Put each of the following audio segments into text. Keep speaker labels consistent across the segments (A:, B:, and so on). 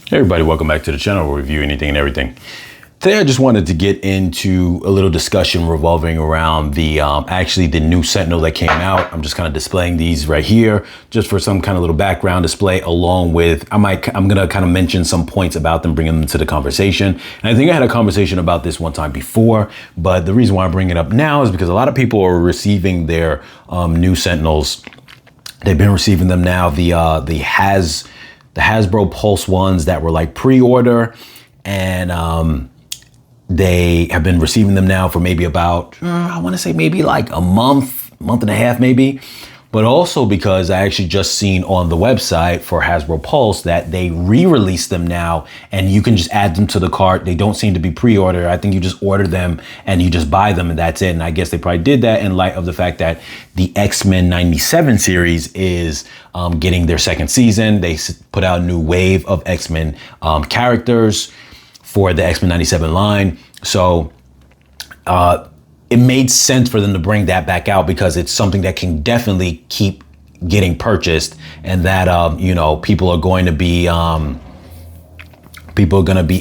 A: Hey everybody, welcome back to the channel where we review anything and everything. Today I just wanted to get into a little discussion revolving around the actually the new Sentinel that came out. I'm just kind of displaying these right here just for some kind of little background display, along with I'm gonna kind of mention some points about them, bringing them to the conversation. And I think I had a conversation about this one time before, but the reason why I bring it up now is because a lot of people are receiving their new Sentinels. They've been receiving them now. The Hasbro Pulse ones that were like pre-order, and they have been receiving them now for maybe about, I want to say maybe like a month and a half maybe. But also because I actually just seen on the website for Hasbro Pulse that they re-released them now, and you can just add them to the cart. They don't seem to be pre-order. I think you just order them and you just buy them and that's it. And I guess they probably did that in light of the fact that the X-Men 97 series is getting their second season. They put out a new wave of X-Men characters for the X-Men 97 line. So it made sense for them to bring that back out because it's something that can definitely keep getting purchased, and that people are going to be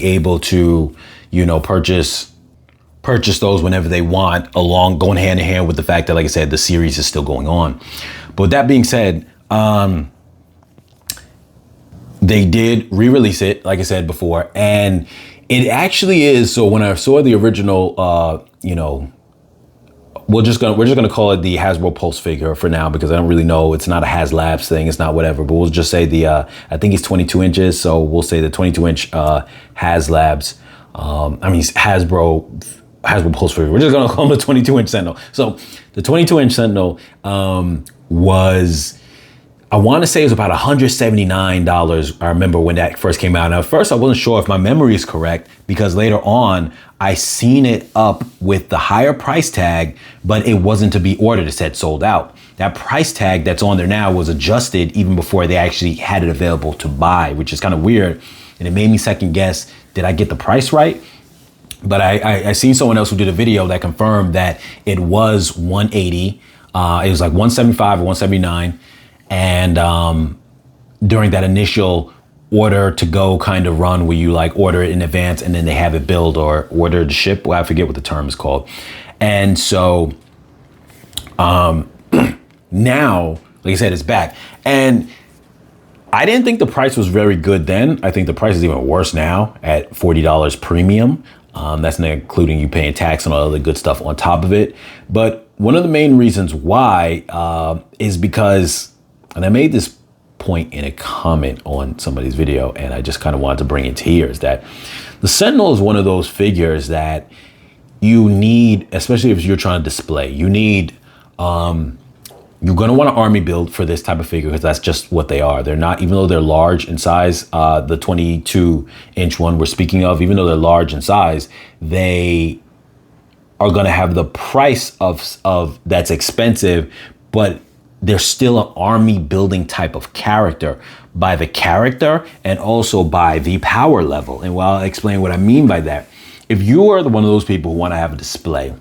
A: able to purchase those whenever they want, going hand in hand with the fact that, like I said, the series is still going on. But with that being said, they did re-release it, like I said before, and it actually is. So when I saw the original, we're just gonna call it the Hasbro Pulse figure for now, because I don't really know. It's not a Haslabs thing. It's not whatever. But we'll just say I think he's 22 inches. So we'll say the 22-inch Haslabs. Hasbro Pulse figure. We're just gonna call him the 22-inch Sentinel. So the 22-inch Sentinel was, I want to say it was about $179. I remember when that first came out. Now, at first, I wasn't sure if my memory is correct, because later on, I seen it up with the higher price tag, but it wasn't to be ordered. It said sold out. That price tag that's on there now was adjusted even before they actually had it available to buy, which is kind of weird. And it made me second guess, did I get the price right? But I seen someone else who did a video that confirmed that it was $180. It was like $175 or $179. And during that initial order to go kind of run, where you like order it in advance and then they have it build or order to ship, well, I forget what the term is called. And so now, like I said, it's back. And I didn't think the price was very good then. I think the price is even worse now at $40 premium. That's not including you paying tax and all the good stuff on top of it. But one of the main reasons why is because, and I made this point in a comment on somebody's video, and I just kind of wanted to bring it to here, is that the Sentinel is one of those figures that you need, especially if you're trying to display. You need, you're going to want an army build for this type of figure, because that's just what they are. They're not, even though they're large in size, the 22-inch one we're speaking of, even though they're large in size, they are going to have the price of that's expensive, but they're still an army building type of character by the character and also by the power level. And while I explain what I mean by that, if you are one of those people who want to have a display,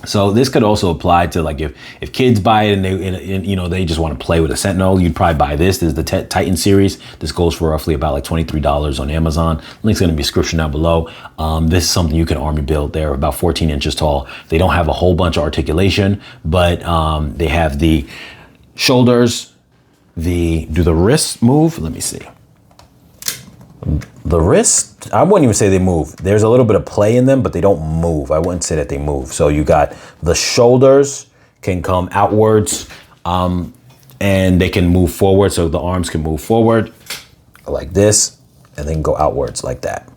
A: so this could also apply to, like, if kids buy it and they just want to play with a Sentinel, you'd probably buy this. This is the Titan series. This goes for roughly about like $23 on Amazon. Link's going to be in the description down below. This is something you can army build. They're about 14 inches tall. They don't have a whole bunch of articulation, but they have the shoulders. Do the wrists move? Let me see. The wrist, I wouldn't even say they move. There's a little bit of play in them, but they don't move. I wouldn't say that they move. So you got the shoulders can come outwards, and they can move forward. So the arms can move forward like this, and then go outwards like that.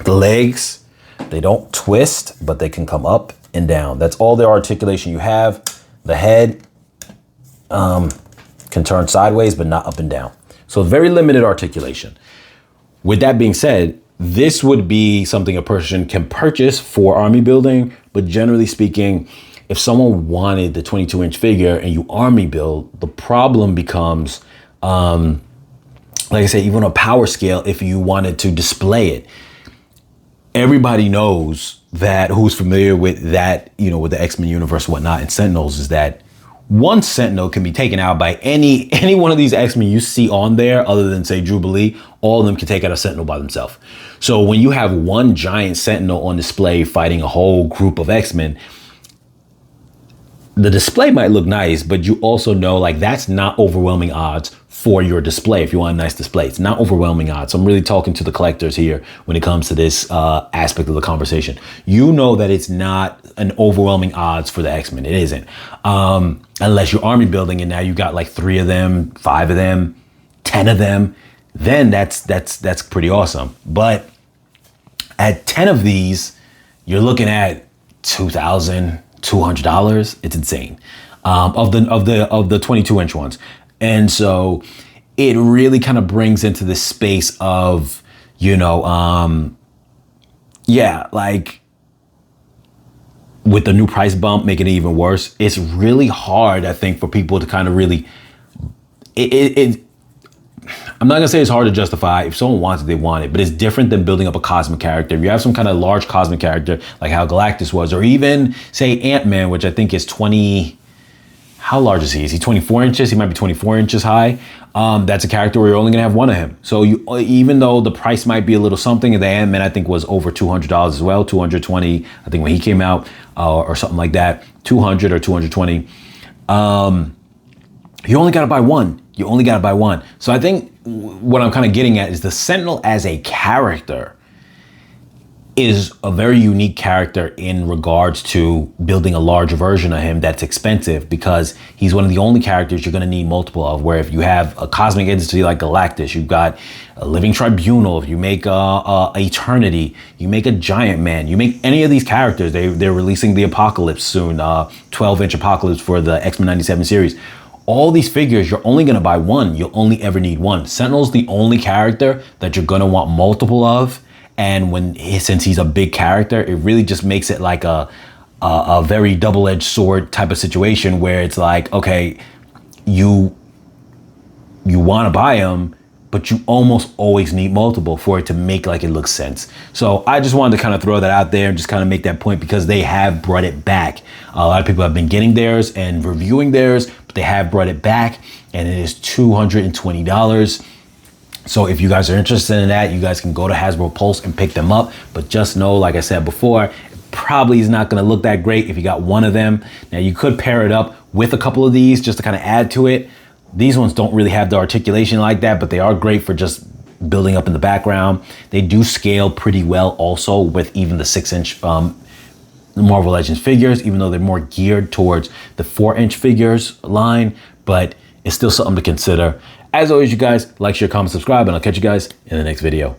A: The legs, they don't twist, but they can come up and down. That's all the articulation you have. The head can turn sideways, but not up and down. So very limited articulation. With that being said, this would be something a person can purchase for army building. But generally speaking, if someone wanted the 22-inch figure and you army build, the problem becomes, like I say, even on a power scale, if you wanted to display it, everybody knows that, who's familiar with that, with the X-Men universe and whatnot, and Sentinels, is that one Sentinel can be taken out by any one of these X-Men you see on there, other than say Jubilee. All of them can take out a Sentinel by themselves. So when you have one giant Sentinel on display fighting a whole group of X-Men, the display might look nice, but you also know like that's not overwhelming odds for your display. If you want a nice display, it's not overwhelming odds. I'm really talking to the collectors here when it comes to this aspect of the conversation. You know that it's not an overwhelming odds for the X-Men. It isn't, unless you're army building and now you got like 3 of them, 5 of them, 10 of them. Then that's pretty awesome. But at 10 of these, you're looking at $2,200. It's insane. Of the 22-inch ones. And so it really kind of brings into this space of, you know, yeah, like with the new price bump making it even worse, it's really hard, I think, for people to kind of really, I'm not gonna say it's hard to justify. If someone wants it, they want it, but it's different than building up a cosmic character. If you have some kind of large cosmic character, like how Galactus was, or even say Ant-Man, which I think is 20, how large is he? Is he 24 inches? He might be 24 inches high. That's a character where you're only gonna have one of him. So you, even though the price might be a little something, the Ant-Man I think was over $200 as well, 220, I think when he came out, or something like that, 200 or 220. You only gotta buy one. You only gotta buy one. So I think what I'm kind of getting at is the Sentinel as a character is a very unique character in regards to building a large version of him that's expensive, because he's one of the only characters you're going to need multiple of, where if you have a cosmic entity like Galactus, you've got a living tribunal, if you make a Eternity, you make a Giant Man, you make any of these characters, they're releasing the Apocalypse soon, 12-inch Apocalypse for the X-Men 97 series. All these figures, you're only going to buy one. You'll only ever need one. Sentinel's the only character that you're going to want multiple of. And since he's a big character, it really just makes it like a very double-edged sword type of situation where it's like, okay, you want to buy him, but you almost always need multiple for it to make like it looks sense. So I just wanted to kind of throw that out there and just kind of make that point, because they have brought it back. A lot of people have been getting theirs and reviewing theirs, but they have brought it back, and it is $220. So if you guys are interested in that, you guys can go to Hasbro Pulse and pick them up. But just know, like I said before, it probably is not going to look that great if you got one of them. Now you could pair it up with a couple of these just to kind of add to it. These ones don't really have the articulation like that, but they are great for just building up in the background. They do scale pretty well also with even the 6-inch Marvel Legends figures, even though they're more geared towards the 4-inch figures line, but it's still something to consider. As always, you guys, like, share, comment, subscribe, and I'll catch you guys in the next video.